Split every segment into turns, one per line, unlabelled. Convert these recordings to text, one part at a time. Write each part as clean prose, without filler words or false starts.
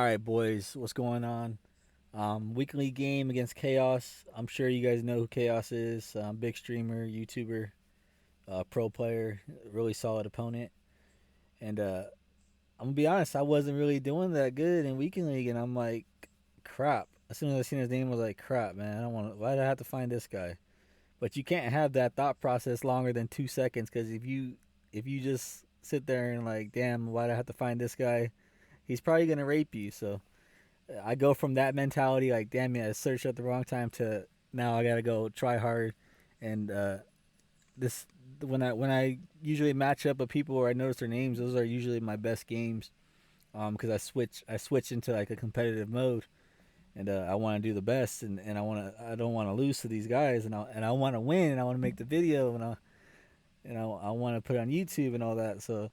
right, boys, what's going on? Weekly game against Chaos. I'm sure you guys know who Chaos is. Big streamer, YouTuber, pro player, really solid opponent. And I'm gonna be honest, I wasn't really doing that good in Weekend League, and I'm like, crap. As soon as I seen his name, I was like, crap, man. I don't want to. Why did I have to find this guy? But you can't have that thought process longer than 2 seconds, because if you just sit there and like, damn, why did I have to find this guy? He's probably gonna rape you. So I go from that mentality, like, damn it, I searched at the wrong time, to now I gotta go try hard. And this when I usually match up with people where I notice their names, those are usually my best games. Because I switch into like a competitive mode, and I want to do the best, and I don't want to lose to these guys, and I want to win, and I want to make the video, and I want to put it on YouTube and all that. So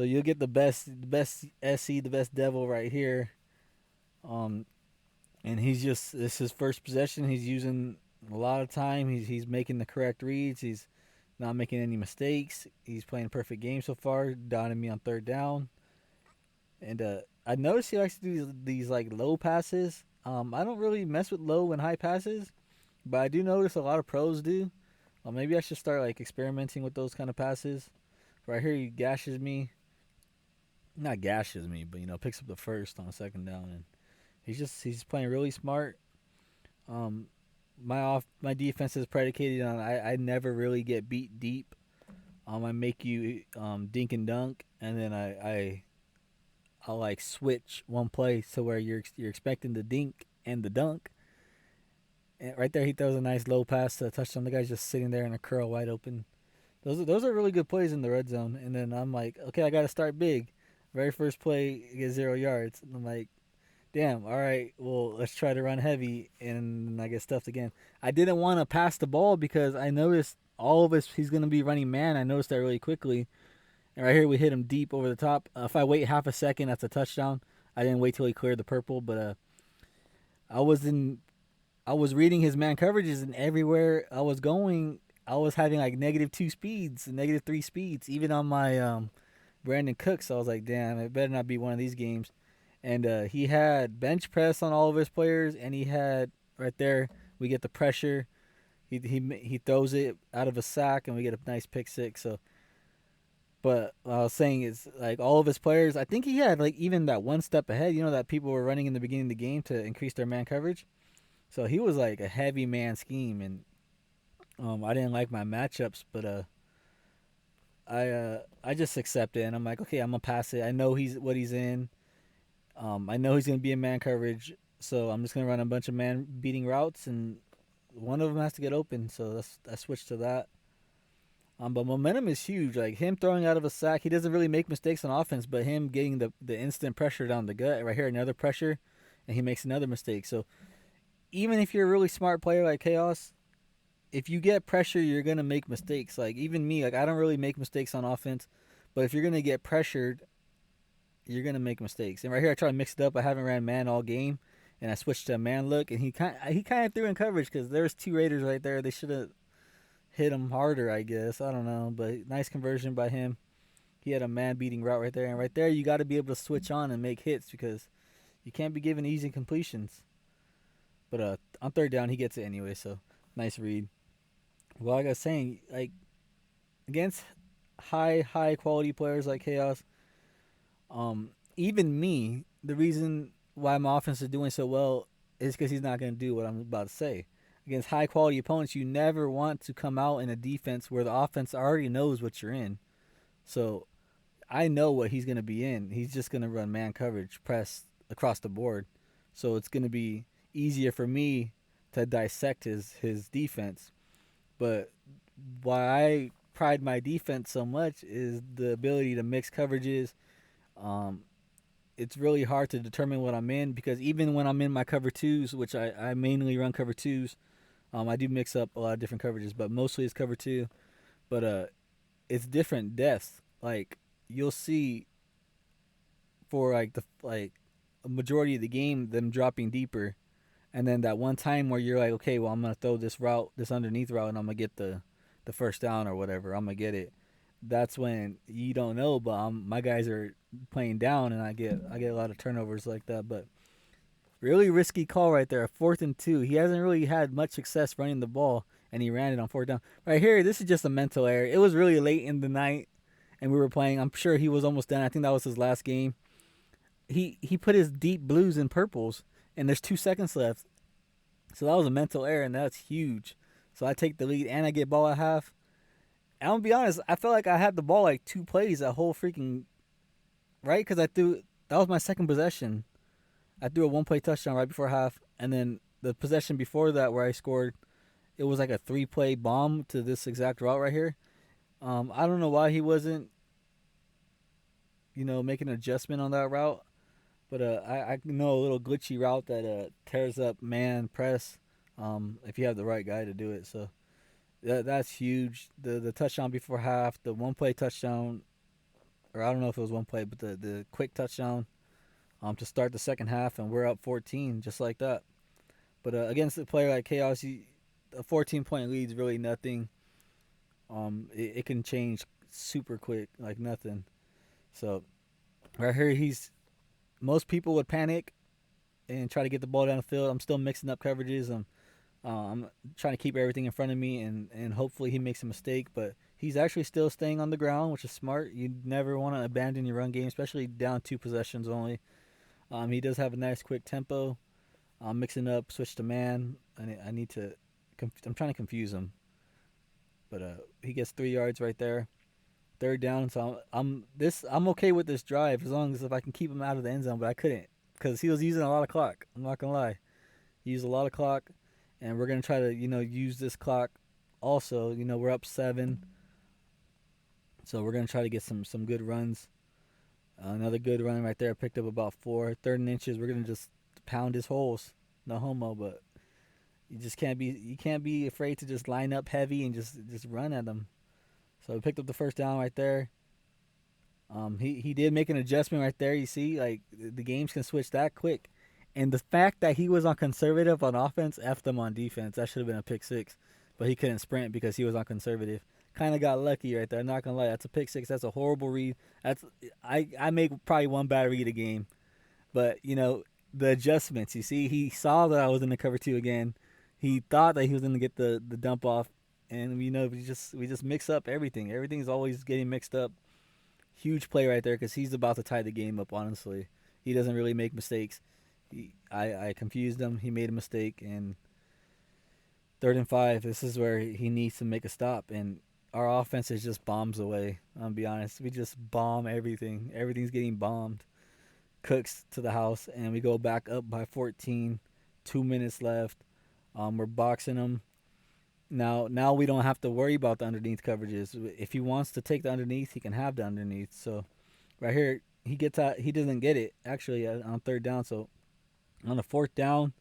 you'll get the best SC, the best devil right here. Um, and he's just, this his first possession. He's using a lot of time. He's making the correct reads. He's not making any mistakes. He's playing a perfect game so far, downing me on third down. And I noticed he likes to do these like low passes. I don't really mess with low and high passes, but I do notice a lot of pros do. Maybe I should start like experimenting with those kind of passes. Right here, he gashes me. Not gashes me, but picks up the first on second down, and he's playing really smart. Um, my defense is predicated on I never really get beat deep. I make you dink and dunk, and then I'll like switch one play to where you're expecting the dink and the dunk. And right there, he throws a nice low pass to a touchdown. The guy's just sitting there in a curl, wide open. Those are really good plays in the red zone. And then I'm like, okay, I got to start big. Very first play, get 0 yards. And I'm like, damn, all right, well, let's try to run heavy, and I get stuffed again. I didn't want to pass the ball because I noticed all of us, he's going to be running man. I noticed that really quickly. And right here, we hit him deep over the top. If I wait half a second, that's a touchdown. I didn't wait till he cleared the purple, but I was in, I was reading his man coverages, and everywhere I was going, I was having like -2 speeds, -3 speeds, even on my Brandon Cooks. So I was like, damn, it better not be one of these games. And he had bench press on all of his players, and he had right there. We get the pressure. He throws it out of a sack, and we get a nice pick six. So, but what I was saying is like all of his players. I think he had like even that one step ahead. That people were running in the beginning of the game to increase their man coverage. So he was like a heavy man scheme, and I didn't like my matchups, but I just accept it, and I'm like, okay, I'm gonna pass it. I know he's in. I know he's going to be in man coverage, so I'm just going to run a bunch of man beating routes, and one of them has to get open. So I switched to that. But momentum is huge. Like him throwing out of a sack, he doesn't really make mistakes on offense, but him getting the instant pressure down the gut right here, another pressure, and he makes another mistake. So even if you're a really smart player like Chaos, if you get pressure, you're gonna make mistakes. Like even me, like I don't really make mistakes on offense, but if you're gonna get pressured, you're gonna make mistakes. And right here, I try to mix it up. I haven't ran man all game, and I switched to a man look, and he kind of threw in coverage because there's two Raiders right there. They should have hit him harder, I guess. I don't know, but nice conversion by him. He had a man beating route right there, and right there, you got to be able to switch on and make hits because you can't be giving easy completions. But on third down, he gets it anyway. So nice read. Well, like I was saying, like against high quality players like Chaos, even me, the reason why my offense is doing so well is because he's not going to do what I'm about to say. Against high quality opponents, you never want to come out in a defense where the offense already knows what you're in. So I know what he's going to be in. He's just going to run man coverage, press across the board. So it's going to be easier for me to dissect his defense. But why I pride my defense so much is the ability to mix coverages. Um, it's really hard to determine what I'm in because even when I'm in my cover twos, which I mainly run cover twos, I do mix up a lot of different coverages, but mostly it's cover two. But it's different depths. Like you'll see for like the like a majority of the game them dropping deeper, and then that one time where you're like, okay, well I'm gonna throw this route, this underneath route, and I'm gonna get the first down or whatever. I'm gonna get it. that's when you don't know. But my guys are playing down, and I get a lot of turnovers like that. But really risky call right there. 4th and 2. He hasn't really had much success running the ball, and he ran it on 4th down. Right here, this is just a mental error. It was really late in the night, and we were playing. I'm sure he was almost done. I think that was his last game. He put his deep blues and purples, and there's 2 seconds left. So that was a mental error, and that's huge. So I take the lead, and I get ball at half. And I'm gonna be honest, I felt like I had the ball like 2 plays that whole freaking right because I threw. That was my second possession. I threw a 1 play touchdown right before half, and then the possession before that where I scored, it was like a 3 play bomb to this exact route right here. I don't know why he wasn't, making an adjustment on that route, but I know a little glitchy route that tears up man press, if you have the right guy to do it. So that's huge. The touchdown before half, the 1 play touchdown, or I don't know if it was 1 play, but the quick touchdown, to start the second half, and we're up 14 just like that. But against a player like Chaos, a 14-point lead is really nothing. It can change super quick, like nothing. So right here, most people would panic and try to get the ball down the field. I'm still mixing up coverages. I'm trying to keep everything in front of me, and hopefully he makes a mistake. But he's actually still staying on the ground, which is smart. You never want to abandon your run game, especially down 2 possessions only. He does have a nice quick tempo. I'm mixing up, switch to man. I need to. I'm trying to confuse him, but he gets 3 yards right there. 3rd down, so I'm okay with this drive as long as if I can keep him out of the end zone. But I couldn't because he was using a lot of clock. I'm not gonna lie, he used a lot of clock, and we're gonna try to use this clock. Also, we're up 7, so we're gonna try to get some good runs. Another good run right there. Picked up about 4. 3rd and inches. We're gonna just pound his holes. No homo, but you can't be afraid to just line up heavy and just run at them. So we picked up the first down right there. He did make an adjustment right there. You see, like the games can switch that quick, and the fact that he was on conservative on offense effed him on defense. That should have been a pick six, but he couldn't sprint because he was on conservative. Kind of got lucky right there. I'm not gonna lie, that's a pick six. That's a horrible read. I make probably one bad read a game, but the adjustments. You see, he saw that I was in the cover two again. He thought that he was gonna get the dump off, and we just mix up everything. Everything's always getting mixed up. Huge play right there because he's about to tie the game up. Honestly, he doesn't really make mistakes. I confused him. He made a mistake, and 3rd and 5. This is where he needs to make a stop, and our offense is just bombs away. I'll be honest. We just bomb everything. Everything's getting bombed. Cooks to the house, and we go back up by 14. 2 minutes left. We're boxing them. Now we don't have to worry about the underneath coverages. If he wants to take the underneath, he can have the underneath. So right here, he gets out. He doesn't get it actually on 3rd down. So on the 4th down,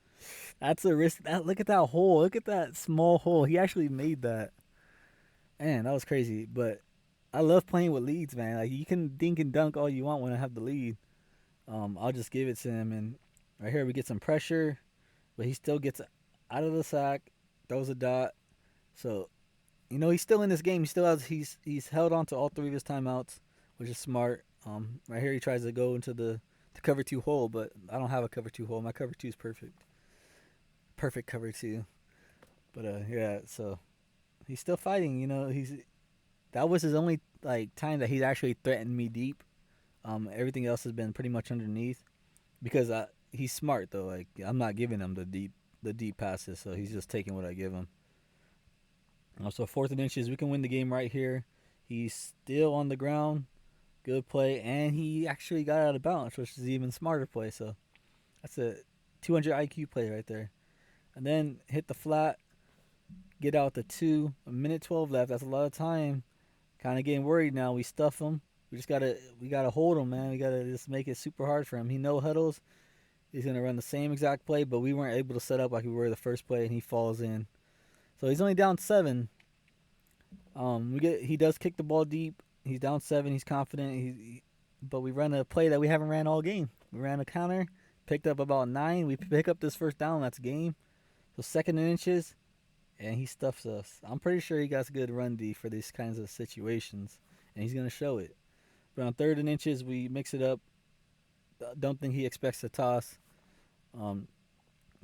that's a risk. Look at that hole. Look at that small hole. He actually made that. Man, that was crazy. But I love playing with leads, man. Like you can dink and dunk all you want when I have the lead. I'll just give it to him, and right here we get some pressure, but he still gets out of the sack, throws a dot. So, he's still in this game. He still has he's held on to all 3 of his timeouts, which is smart. Right here he tries to go into the cover two hole, but I don't have a cover two hole. My cover two is perfect, perfect cover two. But yeah, so he's still fighting. That was his only like time that he's actually threatened me deep. Everything else has been pretty much underneath because he's smart though. Like I'm not giving him the deep passes, so he's just taking what I give him. So 4th and inches, we can win the game right here. He's still on the ground. Good play, and he actually got out of bounds, which is even smarter play. So that's a 200 IQ play right there. And then hit the flat, get out the 2. A minute 12 left. That's a lot of time. Kind of getting worried now. We stuff him. We gotta hold him, man. We gotta just make it super hard for him. He no huddles. He's gonna run the same exact play, but we weren't able to set up like we were the first play, and he falls in. So he's only down 7. He does kick the ball deep. He's down 7. He's confident. But we run a play that we haven't ran all game. We ran a counter, picked up about 9. We pick up this first down. That's game. So 2nd and inches, and he stuffs us. I'm pretty sure he got good run D for these kinds of situations. and he's gonna show it. But on 3rd and inches, we mix it up. Don't think he expects to toss. Um,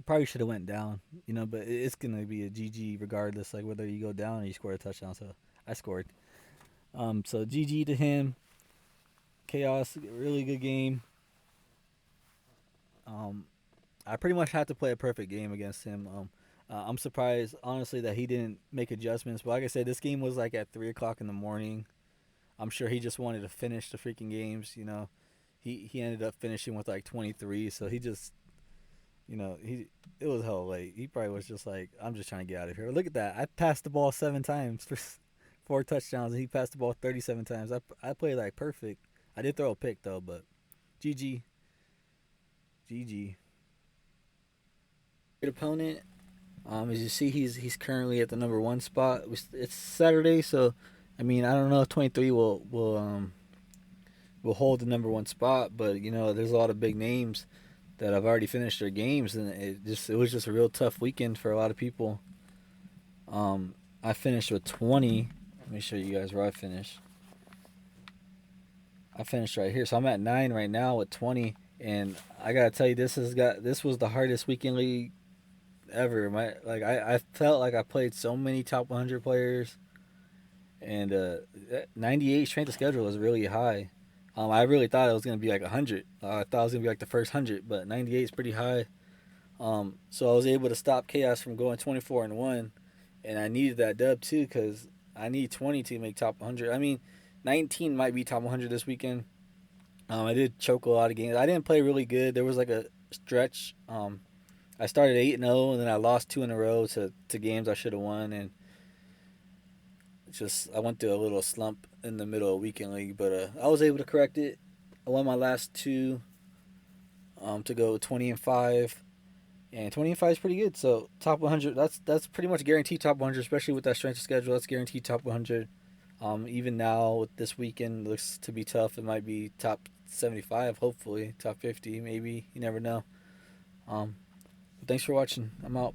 Probably should have went down, but it's gonna be a GG regardless, like whether you go down or you score a touchdown. So I scored. So GG to him. Chaos, really good game. I pretty much had to play a perfect game against him. I'm surprised, honestly, that he didn't make adjustments. But like I said, this game was like at 3 o'clock in the morning. I'm sure he just wanted to finish the freaking games. He ended up finishing with like 23, so he just he it was hell late. He probably was just like, I'm just trying to get out of here. Look at that. I passed the ball 7 times for 4 touchdowns, and he passed the ball 37 times. I played like perfect. I did throw a pick though, but GG, GG. Great opponent. As you see, he's currently at the number one spot. It's Saturday, so I mean I don't know if 23 will hold the number one spot, but there's a lot of big names that have already finished their games, and it was just a real tough weekend for a lot of people. I finished with 20. Let me show you guys where I finished. I finished right here, so I'm at 9 right now with 20, and I gotta tell you, this was the hardest weekend league ever. I felt like I played so many top 100 players, and 98 strength of schedule was really high. I really thought it was gonna be like 100. I thought it was gonna be like the first 100, but 98 is pretty high. So I was able to stop Chaos from going 24-1, and I needed that dub too because I need 20 to make top 100. I mean, 19 might be top 100 this weekend. I did choke a lot of games. I didn't play really good. There was like a stretch. I started 8-0, and then I lost 2 in a row to games I should have won, and I went through a little slump in the middle of weekend league, but I was able to correct it. I won my last two to go 20-5, and 20-5 is pretty good. So top 100, that's pretty much guaranteed top 100, especially with that strength of schedule. That's guaranteed top 100. Even now with this weekend, looks to be tough. It might be top 75, hopefully top 50, maybe. You never know. Thanks for watching. I'm out.